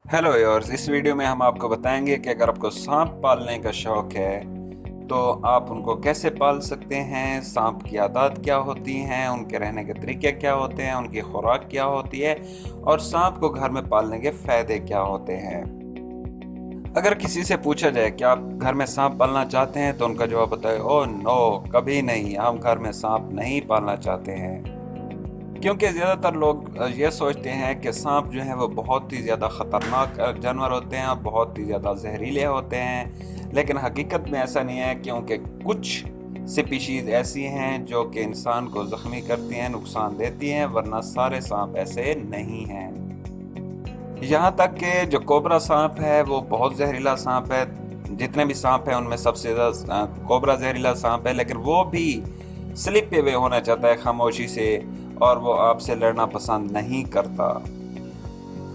Hello years, इस video में हम आपको बताएंगे कि अगर आपको सांप पालने का शौक है तो आप उनको कैसे पाल सकते हैं। सांप की आदत क्या होती हैं, उनके रहने के तरीके क्या होते हैं, उनकी खुराक क्या होती है और सांप को घर में पालने के फायदे क्या होते हैं। अगर किसी से पूछा जाए कि आप घर में सांप पालना चाहते हैं तो उनका जवाब होता है, ओह नो, कभी नहीं, हम घर में सांप नहीं पालना चाहते हैं। क्योंकि ज़्यादातर लोग ये सोचते हैं कि सांप जो है वो बहुत ही ज़्यादा ख़तरनाक जानवर होते हैं और बहुत ही ज़्यादा जहरीले होते हैं, लेकिन हकीकत में ऐसा नहीं है। क्योंकि कुछ स्पीशीज़ ऐसी हैं जो कि इंसान को ज़ख्मी करती हैं, नुकसान देती हैं, वरना सारे सांप ऐसे नहीं हैं। यहाँ तक कि जो कोबरा सांप है वो बहुत जहरीला सांप है। जितने भी सांप हैं उनमें सबसे ज़्यादा कोबरा जहरीला सांप है, लेकिन वो भी स्लिप पे वे होना चाहता है खामोशी से और वो आपसे लड़ना पसंद नहीं करता।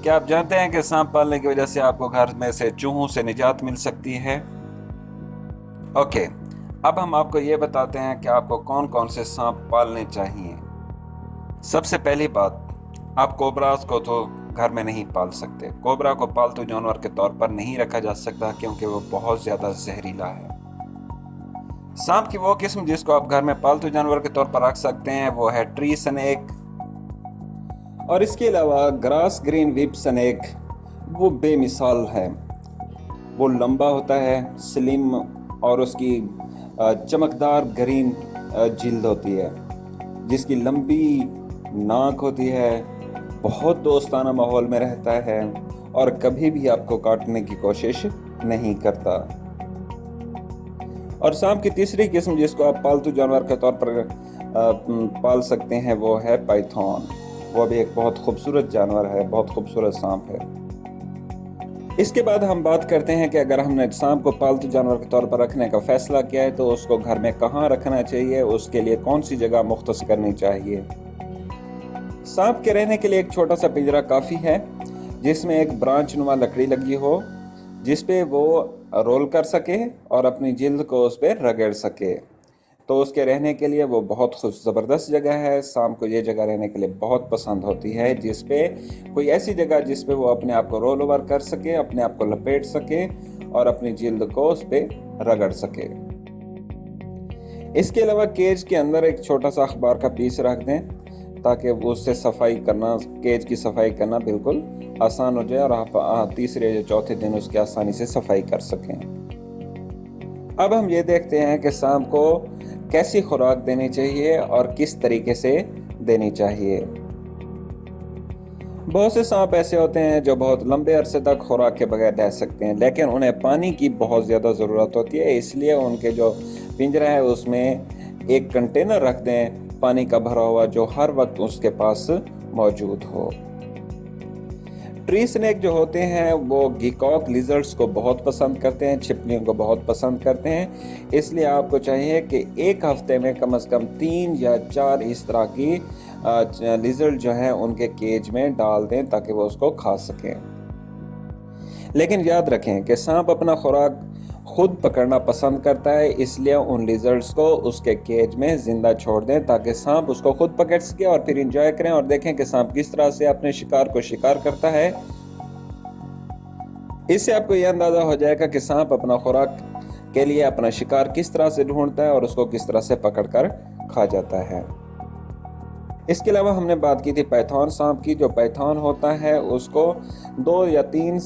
क्या आप जानते हैं कि सांप पालने की वजह से आपको घर में से चूहों से निजात मिल सकती है? ओके, अब हम आपको ये बताते हैं कि आपको कौन कौन से सांप पालने चाहिए। सबसे पहली बात, आप कोबरास को तो घर में नहीं पाल सकते। कोबरा को पालतू जानवर के तौर पर नहीं रखा जा सकता क्योंकि वो बहुत ज़्यादा जहरीला है। सांप की वो किस्म जिसको आप घर में पालतू जानवर के तौर पर रख सकते हैं वो है ट्री स्नेक, और इसके अलावा ग्रास ग्रीन विप स्नेक वो बेमिसाल है। वो लंबा होता है, स्लिम, और उसकी चमकदार ग्रीन जिल्द होती है, जिसकी लंबी नाक होती है, बहुत दोस्ताना माहौल में रहता है और कभी भी आपको काटने की कोशिश नहीं करता। और सांप की तीसरी किस्म जिसको आप पालतू जानवर के तौर पर पाल सकते हैं वो है पाइथन। वो भी एक बहुत खूबसूरत जानवर है, बहुत खूबसूरत सांप है। इसके बाद हम बात करते हैं कि अगर हमने सांप को पालतू जानवर के तौर पर रखने का फैसला किया है तो उसको घर में कहाँ रखना चाहिए, उसके लिए कौन सी जगह मुख्तस करनी चाहिए। सांप के रहने के लिए एक छोटा सा पिंजरा काफ़ी है, जिसमें एक ब्रांच नुमा लकड़ी लगी हो जिस पे वो रोल कर सके और अपनी जिल्द को उस पर रगड़ सके। तो उसके रहने के लिए वो बहुत खूब ज़बरदस्त जगह है। सांप को ये जगह रहने के लिए बहुत पसंद होती है, जिस पे कोई ऐसी जगह जिस पे वो अपने आप को रोल ओवर कर सके, अपने आप को लपेट सके और अपनी जिल्द को उस पर रगड़ सके। इसके अलावा केज के अंदर एक छोटा सा अखबार का पीस रख दें ताकि वो उससे सफाई करना, केज की सफाई करना बिल्कुल आसान हो जाए और आप तीसरे या चौथे दिन उसकी आसानी से सफाई कर सकें। अब हम ये देखते हैं कि सांप को कैसी खुराक देनी चाहिए और किस तरीके से देनी चाहिए। बहुत से सांप ऐसे होते हैं जो बहुत लंबे अरसे तक खुराक के बगैर रह सकते हैं, लेकिन उन्हें पानी की बहुत ज़्यादा ज़रूरत होती है। इसलिए उनके जो पिंजरा है उसमें एक कंटेनर रख दें पानी का भरा हुआ, जो हर वक्त उसके पास मौजूद हो। ट्री स्नेक जो होते हैं वो गीकॉक लिजर्ड्स को बहुत पसंद करते हैं, छिपकलियों को बहुत पसंद करते हैं। इसलिए आपको चाहिए कि एक हफ्ते में कम से कम 3 या 4 इस तरह की लिजर्ड जो हैं उनके केज में डाल दें ताकि वो उसको खा सकें। लेकिन याद रखें कि सांप अपना खुराक खुद पकड़ना पसंद करता है, इसलिए उन लिजर्ड्स को उसके केज में ज़िंदा छोड़ दें ताकि सांप उसको खुद पकड़ सके और फिर एंजॉय करें और देखें कि सांप किस तरह से अपने शिकार को शिकार करता है। इससे आपको यह अंदाज़ा हो जाएगा कि सांप अपना खुराक के लिए अपना शिकार किस तरह से ढूंढता है और उसको किस तरह से पकड़कर खा जाता है। इसके अलावा हमने बात की थी पाइथन सांप की। जो पाइथन होता है उसको 2 या 3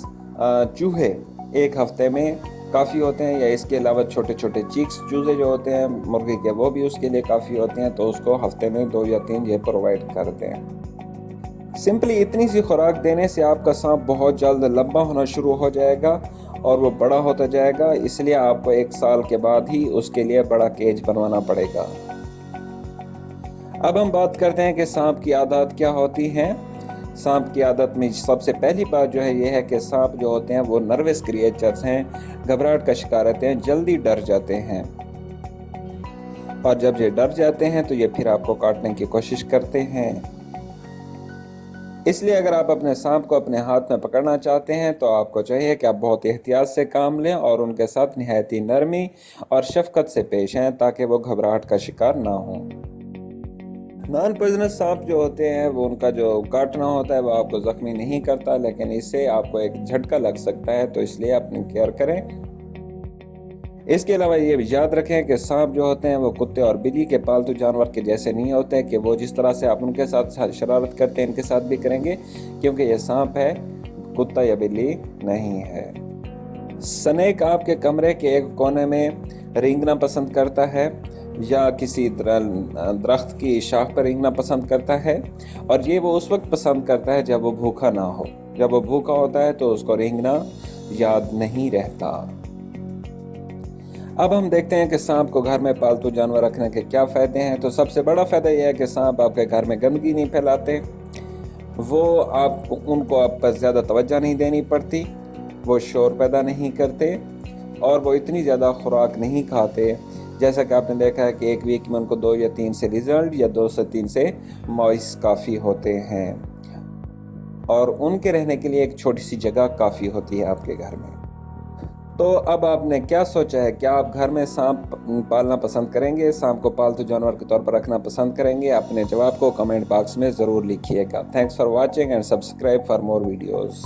चूहे एक हफ्ते में काफ़ी होते हैं, या इसके अलावा छोटे छोटे चीक्स चूजे जो होते हैं मुर्गी के वो भी उसके लिए काफ़ी होते हैं, तो उसको हफ्ते में 2 या 3 ये प्रोवाइड करते हैं। सिंपली इतनी सी खुराक देने से आपका सांप बहुत जल्द लंबा होना शुरू हो जाएगा और वो बड़ा होता जाएगा। इसलिए आपको 1 साल के बाद ही उसके लिए बड़ा केज बनवाना पड़ेगा। अब हम बात करते हैं कि सांप की आदत क्या होती हैं। सांप की आदत में सबसे पहली बात जो है ये है कि सांप जो होते हैं वो नर्वस क्रिएचर्स हैं, घबराहट का शिकार रहते हैं, जल्दी डर जाते हैं, और जब ये डर जाते हैं तो ये फिर आपको काटने की कोशिश करते हैं। इसलिए अगर आप अपने सांप को अपने हाथ में पकड़ना चाहते हैं तो आपको चाहिए कि आप बहुत एहतियात से काम लें और उनके साथ निहायत ही नरमी और शफकत से पेश आएं ताकि वो घबराहट का शिकार ना हो। नॉन पॉइजनस सांप जो होते हैं वो उनका जो काटना होता है वो आपको ज़ख्मी नहीं करता, लेकिन इससे आपको एक झटका लग सकता है, तो इसलिए अपनी केयर करें। इसके अलावा ये भी याद रखें कि सांप जो होते हैं वो कुत्ते और बिल्ली के पालतू जानवर के जैसे नहीं होते कि वो जिस तरह से आप उनके साथ शरारत करते हैं इनके साथ भी करेंगे, क्योंकि ये सांप है, कुत्ता या बिल्ली नहीं है। स्नेक आपके कमरे के एक कोने में रेंगना पसंद करता है या किसी दरख्त की शाख पर रेंगना पसंद करता है, और ये वो उस वक्त पसंद करता है जब वो भूखा ना हो। जब वो भूखा होता है तो उसको रेंगना याद नहीं रहता। अब हम देखते हैं कि सांप को घर में पालतू जानवर रखने के क्या फ़ायदे हैं। तो सबसे बड़ा फ़ायदा यह है कि सांप आपके घर में गंदगी नहीं फैलाते, वो उनको आप पर ज़्यादा तवज्जो नहीं देनी पड़ती, वो शोर पैदा नहीं करते, और वो इतनी ज़्यादा खुराक नहीं खाते। जैसा कि आपने देखा है कि एक वीक में उनको 2 या 3 से रिजल्ट या 2 से 3 से मॉइस काफ़ी होते हैं, और उनके रहने के लिए एक छोटी सी जगह काफ़ी होती है आपके घर में। तो अब आपने क्या सोचा है, क्या आप घर में सांप पालना पसंद करेंगे, सांप को पालतू जानवर के तौर पर रखना पसंद करेंगे? अपने जवाब को कमेंट बॉक्स में ज़रूर लिखिएगा। Thanks for watching and subscribe for more videos.